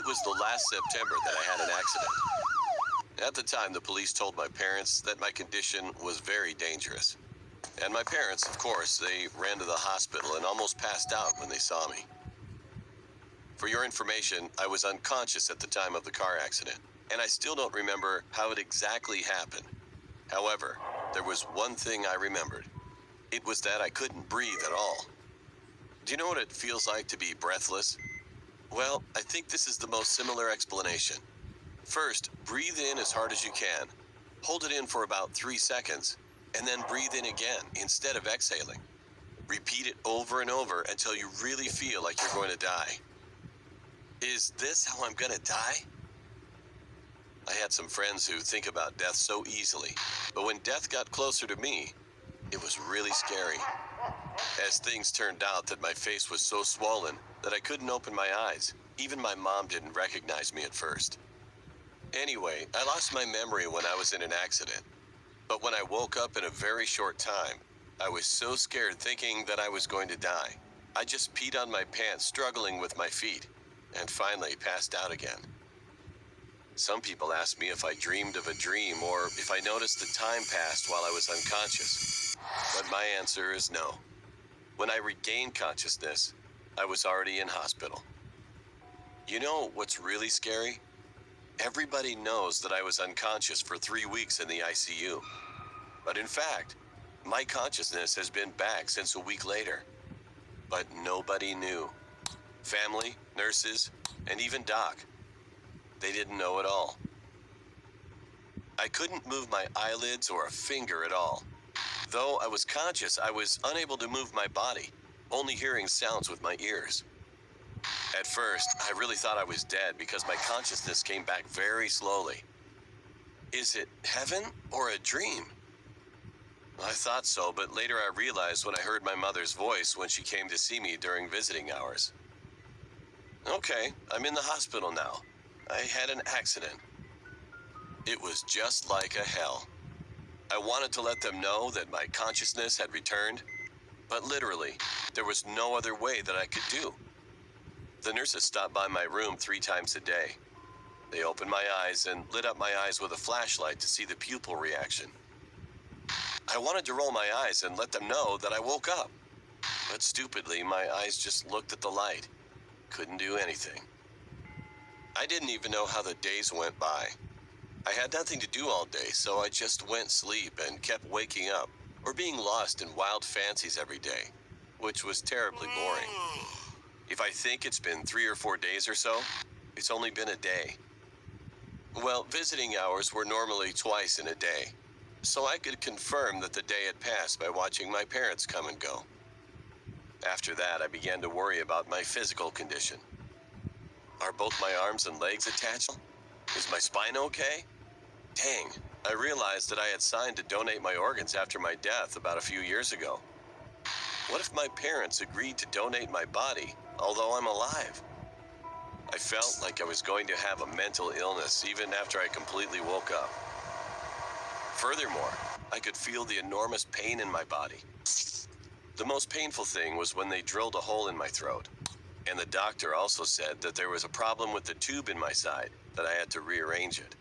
It was the last September that I had an accident. At the time, the police told my parents that my condition was very dangerous. And my parents, of course, they ran to the hospital and almost passed out when they saw me. For your information, I was unconscious at the time of the car accident, and I still don't remember how it exactly happened. However, there was one thing I remembered. It was that I couldn't breathe at all. Do you know what it feels like to be breathless? Well, I think this is the most similar explanation. First, breathe in as hard as you can. Hold it in for about 3 seconds, and then breathe in again instead of exhaling. Repeat it over and over until you really feel like you're going to die. Is this how I'm going to die? I had some friends who think about death so easily, but when death got closer to me, it was really scary. As things turned out that my face was so swollen that I couldn't open my eyes. Even my mom didn't recognize me at first. Anyway, I lost my memory when I was in an accident. But when I woke up in a very short time, I was so scared thinking that I was going to die. I just peed on my pants, struggling with my feet, and finally passed out again. Some people ask me if I dreamed of a dream or if I noticed the time passed while I was unconscious. But my answer is no. When I regained consciousness, I was already in hospital. You know what's really scary? Everybody knows that I was unconscious for 3 weeks in the ICU. But in fact, my consciousness has been back since a week later. But nobody knew. Family, nurses, and even Doc. They didn't know at all. I couldn't move my eyelids or a finger at all. Though I was conscious, I was unable to move my body, only hearing sounds with my ears. At first, I really thought I was dead because my consciousness came back very slowly. Is it heaven or a dream? I thought so, but later I realized when I heard my mother's voice when she came to see me during visiting hours. Okay, I'm in the hospital now. I had an accident. It was just like a hell. I wanted to let them know that my consciousness had returned, but literally, there was no other way that I could do. The nurses stopped by my room 3 times a day. They opened my eyes and lit up my eyes with a flashlight to see the pupil reaction. I wanted to roll my eyes and let them know that I woke up, but stupidly, my eyes just looked at the light. Couldn't do anything. I didn't even know how the days went by. I had nothing to do all day, so I just went to sleep and kept waking up or being lost in wild fancies every day, which was terribly boring. If I think it's been 3 or 4 days or so, it's only been a day. Well, visiting hours were normally twice in a day, so I could confirm that the day had passed by watching my parents come and go. After that, I began to worry about my physical condition. Are both my arms and legs attached? Is my spine okay? Dang, I realized that I had signed to donate my organs after my death about a few years ago. What if my parents agreed to donate my body, although I'm alive? I felt like I was going to have a mental illness even after I completely woke up. Furthermore, I could feel the enormous pain in my body. The most painful thing was when they drilled a hole in my throat, and the doctor also said that there was a problem with the tube in my side, that I had to rearrange it.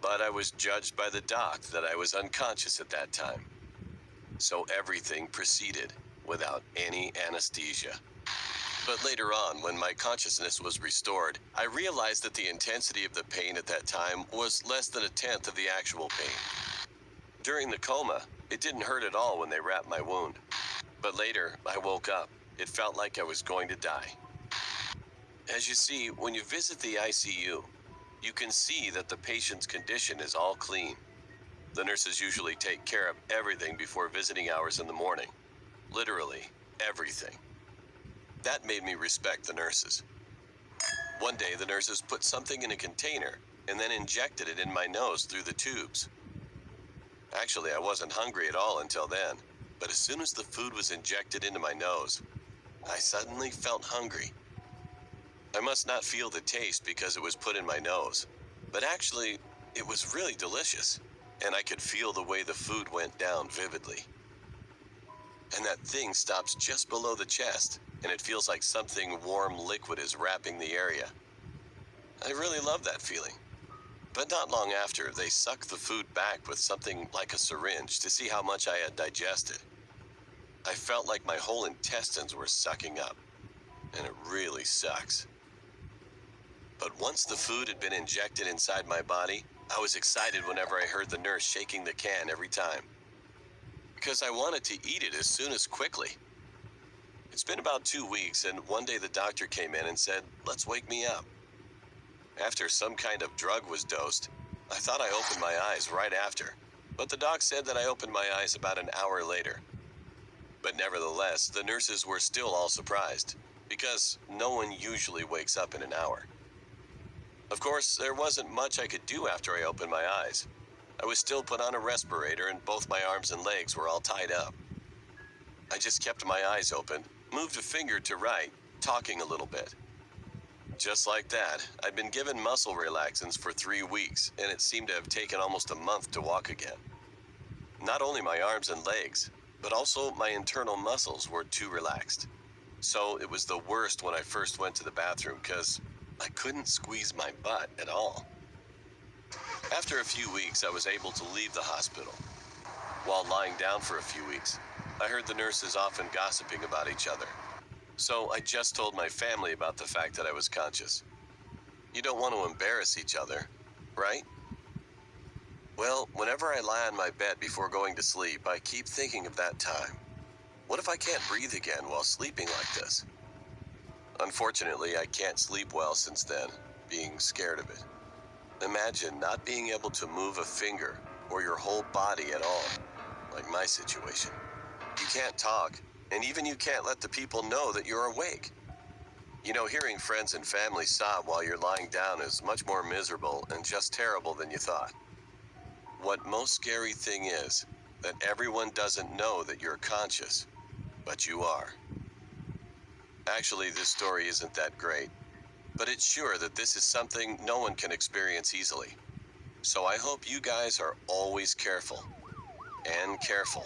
But I was judged by the doc that I was unconscious at that time. So everything proceeded without any anesthesia. But later on, when my consciousness was restored, I realized that the intensity of the pain at that time was less than 1/10 of the actual pain. During the coma, it didn't hurt at all when they wrapped my wound. But later, I woke up. It felt like I was going to die. As you see, when you visit the ICU, you can see that the patient's condition is all clean. The nurses usually take care of everything before visiting hours in the morning. Literally, everything. That made me respect the nurses. One day, the nurses put something in a container and then injected it in my nose through the tubes. Actually, I wasn't hungry at all until then, but as soon as the food was injected into my nose, I suddenly felt hungry. I must not feel the taste because it was put in my nose, but actually, it was really delicious, and I could feel the way the food went down vividly. And that thing stops just below the chest, and it feels like something warm liquid is wrapping the area. I really loved that feeling. But not long after, they sucked the food back with something like a syringe to see how much I had digested. I felt like my whole intestines were sucking up, and it really sucks. But once the food had been injected inside my body, I was excited whenever I heard the nurse shaking the can every time, because I wanted to eat it as soon as quickly. It's been about 2 weeks, and one day the doctor came in and said, "Let's wake me up." After some kind of drug was dosed, I thought I opened my eyes right after, but the doc said that I opened my eyes about an hour later. But nevertheless, the nurses were still all surprised, because no one usually wakes up in an hour. Of course, there wasn't much I could do after I opened my eyes. I was still put on a respirator and both my arms and legs were all tied up. I just kept my eyes open, moved a finger to right, talking a little bit. Just like that, I'd been given muscle relaxants for 3 weeks, and it seemed to have taken almost a month to walk again. Not only my arms and legs, but also my internal muscles were too relaxed. So it was the worst when I first went to the bathroom because I couldn't squeeze my butt at all. After a few weeks, I was able to leave the hospital. While lying down for a few weeks, I heard the nurses often gossiping about each other. So I just told my family about the fact that I was conscious. You don't want to embarrass each other, right? Well, whenever I lie on my bed before going to sleep, I keep thinking of that time. What if I can't breathe again while sleeping like this? Unfortunately, I can't sleep well since then, being scared of it. Imagine not being able to move a finger or your whole body at all, like my situation. You can't talk, and even you can't let the people know that you're awake. You know, hearing friends and family sob while you're lying down is much more miserable and just terrible than you thought. What most scary thing is that everyone doesn't know that you're conscious, but you are. Actually, this story isn't that great, but it's sure that this is something no one can experience easily. So I hope you guys are always careful and careful.